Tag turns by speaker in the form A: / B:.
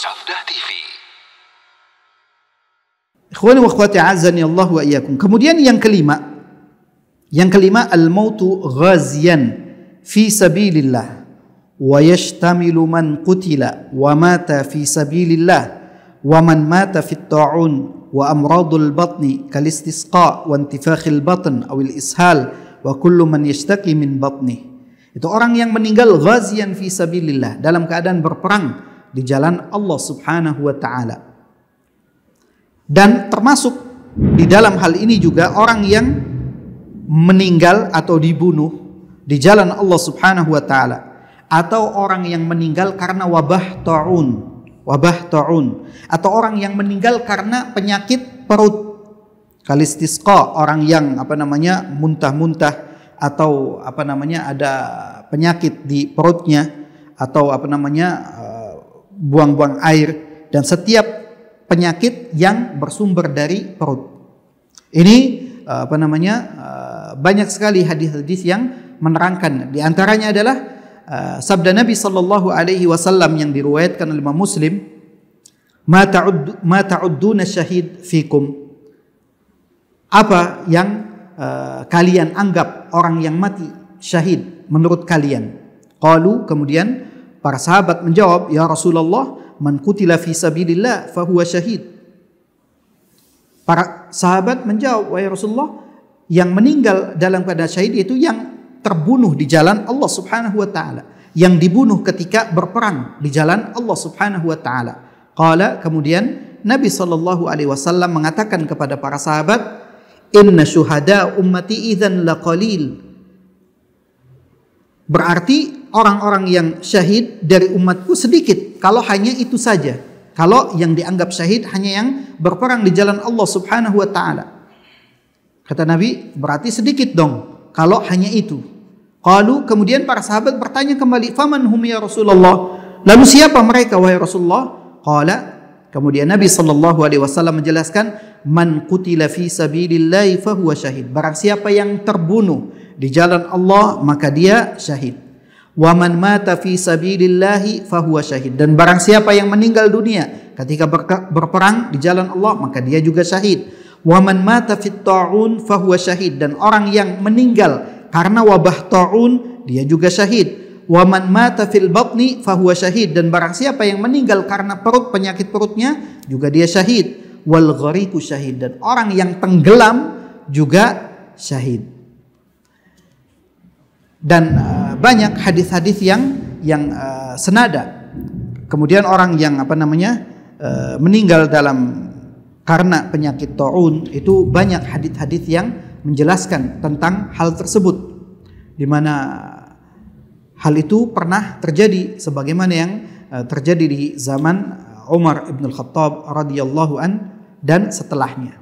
A: Sabda TV.
B: Ikhwani wa akhwati azani Allah wa iyyakum. Kemudian yang kelima al-mautu ghaziyan fi sabilillah wa yashtamilu man qutila wa mata fi sabilillah wa man mata fi at-ta'un wa amradul batni kal istisqa wa intifakhil batn aw al-ishal wa kullu man yashtaki min batni. Itu orang yang meninggal ghaziyan fi sabilillah, dalam keadaan berperang di jalan Allah Subhanahu wa taala. Dan termasuk di dalam hal ini juga orang yang meninggal atau dibunuh di jalan Allah Subhanahu wa taala, atau orang yang meninggal karena wabah ta'un, atau orang yang meninggal karena penyakit perut. Kalistisqa, orang yang muntah-muntah atau ada penyakit di perutnya, atau buang-buang air, dan setiap penyakit yang bersumber dari perut. Ini banyak sekali hadis-hadis yang menerangkan. Di antaranya adalah sabda Nabi sallallahu alaihi wasallam yang diriwayatkan oleh Imam Muslim, ma ta'udduna syahid fikum. Apa yang kalian anggap orang yang mati syahid menurut kalian? Qalu, kemudian para sahabat menjawab, ya Rasulullah, man qutila fi sabilillah fahuwa syahid. Para sahabat menjawab, wahai Rasulullah, yang meninggal dalam keadaan syahid itu yang terbunuh di jalan Allah Subhanahu wa taala, yang dibunuh ketika berperang di jalan Allah Subhanahu wa taala. Qala, kemudian Nabi sallallahu alaihi wasallam mengatakan kepada para sahabat, inna syuhada ummati idzan laqalil. Berarti orang-orang yang syahid dari umatku sedikit kalau hanya itu saja. Kalau yang dianggap syahid hanya yang berperang di jalan Allah Subhanahu wa taala. Kata Nabi, berarti sedikit dong kalau hanya itu. Qalu, kemudian para sahabat bertanya kembali, faman hum ya Rasulullah? Lalu siapa mereka wahai Rasulullah? Qala, kemudian Nabi sallallahu alaihi wasallam menjelaskan, man qutila fi sabilillah fahuwa syahid. Barang siapa yang terbunuh di jalan Allah maka dia syahid. Wa man mata fi sabilillah fahuwa syahid. Dan barang siapa yang meninggal dunia ketika berperang di jalan Allah maka dia juga syahid. Wa man mata fit ta'un fahuwa syahid. Dan orang yang meninggal karena wabah ta'un dia juga syahid. Wa man mata fil batni fahuwa syahid. Dan barang siapa yang meninggal karena penyakit perutnya juga dia syahid. Wal ghariqu syahid. Dan orang yang tenggelam juga syahid. Dan banyak hadis-hadis yang senada. Kemudian orang yang meninggal karena penyakit ta'un, itu banyak hadis-hadis yang menjelaskan tentang hal tersebut, di mana hal itu pernah terjadi sebagaimana yang terjadi di zaman Umar ibn al-Khattab radhiyallahu an dan setelahnya.